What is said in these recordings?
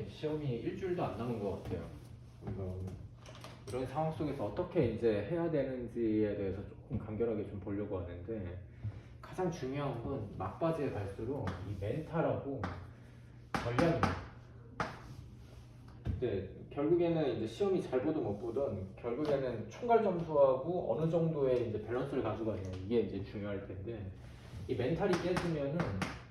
시험이 일주일도 안 남은 것 같아요. 그래서 이런 상황 속에서 어떻게 이제 해야 되는지에 대해서 조금 간결하게 좀 보려고 하는데, 가장 중요한 건 막바지에 갈수록 이 멘탈하고 전략입니다. 이제 결국에는 이제 시험이 잘 보든 못 보든 결국에는 총괄 점수하고 어느 정도의 이제 밸런스를 가져가냐, 이게 이제 중요할 텐데, 이 멘탈이 깨지면은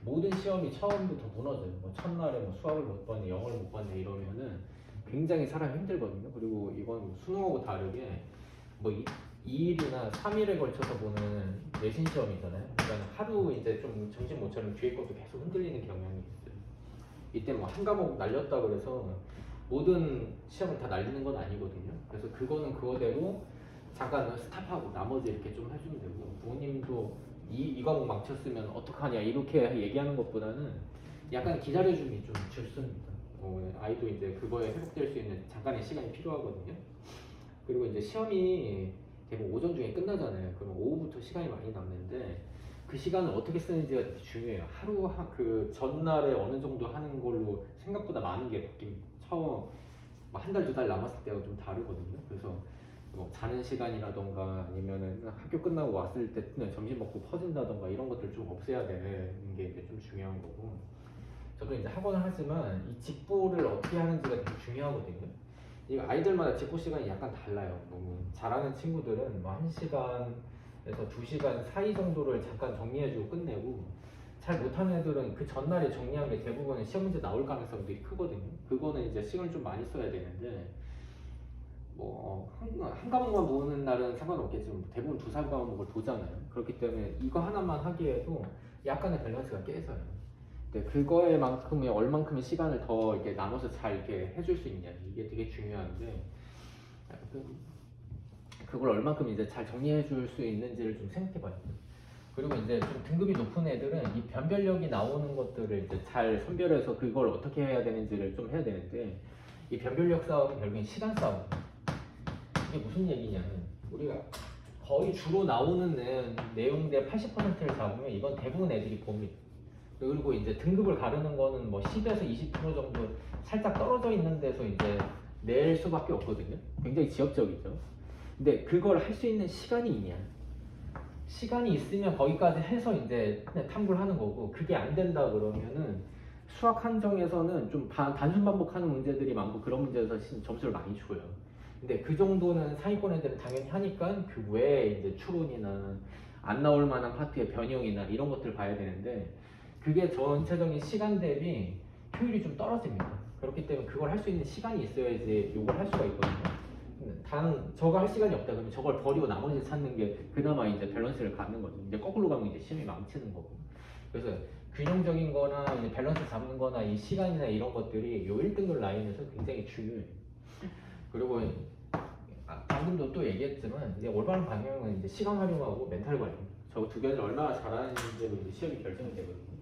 모든 시험이 처음부터 무너져요. 뭐 첫날에 뭐 수학을 못 봤네, 영어를 못 봤네 이러면은 굉장히 사람이 힘들거든요. 그리고 이건 수능하고 다르게 뭐 2일이나 3일에 걸쳐서 보는 내신 시험이잖아요. 그러니까 하루 이제 좀 정신 못 차리면 뒤에 것도 계속 흔들리는 경향이 있어요. 이때 뭐 한 과목 날렸다 그래서 모든 시험을 다 날리는 건 아니거든요. 그래서 그거는 그거대로 잠깐 스탑하고 나머지 이렇게 좀 해주면 되고, 부모님도 이 과목 망쳤으면 어떡하냐 이렇게 얘기하는 것보다는 약간 기다려주는 게 좀 좋습니다. 아이도 이제 그거에 회복될 수 있는 잠깐의 시간이 필요하거든요. 그리고 이제 시험이 대부분 오전 중에 끝나잖아요. 그럼 오후부터 시간이 많이 남는데 그 시간을 어떻게 쓰는지가 되게 중요해요. 하루 그 전날에 어느 정도 하는 걸로 생각보다 많은 게 바뀝니다. 처음 한 달, 두 달 남았을 때가 좀 다르거든요. 그래서 뭐 자는 시간이라던가 아니면은 학교 끝나고 왔을 때 점심 먹고 퍼진다던가 이런 것들 좀 없애야 되는 게 이제 좀 중요한 거고, 저도 이제 학원을 하지만 이 직보를 어떻게 하는지가 되게 중요하거든요. 이 아이들마다 직보 시간이 약간 달라요. 너무 잘하는 친구들은 뭐 1시간에서 2시간 사이 정도를 잠깐 정리해주고 끝내고, 잘 못하는 애들은 그 전날에 정리한 게 대부분 시험 문제 나올 가능성들이 크거든요. 그거는 이제 시간을 좀 많이 써야 되는데, 뭐 한 과목만 보는 날은 상관없겠지만 대부분 두세 과목을 보잖아요. 그렇기 때문에 이거 하나만 하기에도 약간의 밸런스가 깨져요. 근데 그거에만큼의 얼만큼의 시간을 더 이렇게 나눠서 잘 이렇게 해줄 수 있냐, 이게 되게 중요한데, 그걸 얼만큼 이제 잘 정리해 줄 수 있는지를 좀 생각해 봐야 돼요. 그리고 이제 좀 등급이 높은 애들은 이 변별력이 나오는 것들을 이제 잘 선별해서 그걸 어떻게 해야 되는지를 좀 해야 되는데, 이 변별력 싸움은 결국엔 시간 싸움이에요. 이게 무슨 얘기냐면, 우리가 거의 주로 나오는 내용들의 80%를 잡으면 이건 대부분 애들이 봅니다. 그리고 이제 등급을 가르는 거는 뭐 10에서 20% 정도 살짝 떨어져 있는 데서 이제 낼 수밖에 없거든요. 굉장히 지역적이죠. 근데 그걸 할 수 있는 시간이 있냐? 시간이 있으면 거기까지 해서 이제 그냥 탐구를 하는 거고, 그게 안 된다 그러면은 수학 한정에서는 좀 단순 반복하는 문제들이 많고 그런 문제에서 점수를 많이 줘요. 근데 그 정도는 상위권 애들은 당연히 하니까 그 외에 이제 추론이나 안 나올 만한 파트의 변형이나 이런 것들을 봐야 되는데, 그게 전체적인 시간 대비 효율이 좀 떨어집니다. 그렇기 때문에 그걸 할 수 있는 시간이 있어야지 이걸 할 수가 있거든요. 저거 할 시간이 없다 그러면 저걸 버리고 나머지 찾는 게 그나마 이제 밸런스를 갖는 거죠. 이제 거꾸로 가면 이제 시험이 망치는 거고. 그래서 균형적인 거나 이제 밸런스 잡는 거나 이 시간이나 이런 것들이 요 1등급 라인에서 굉장히 중요해요. 그리고 방금도 또 얘기했지만 이제 올바른 방향은 이제 시간 활용하고 멘탈 관리. 저 두 개를 얼마나 잘하는지로 이제 시험이 결정이 되거든요.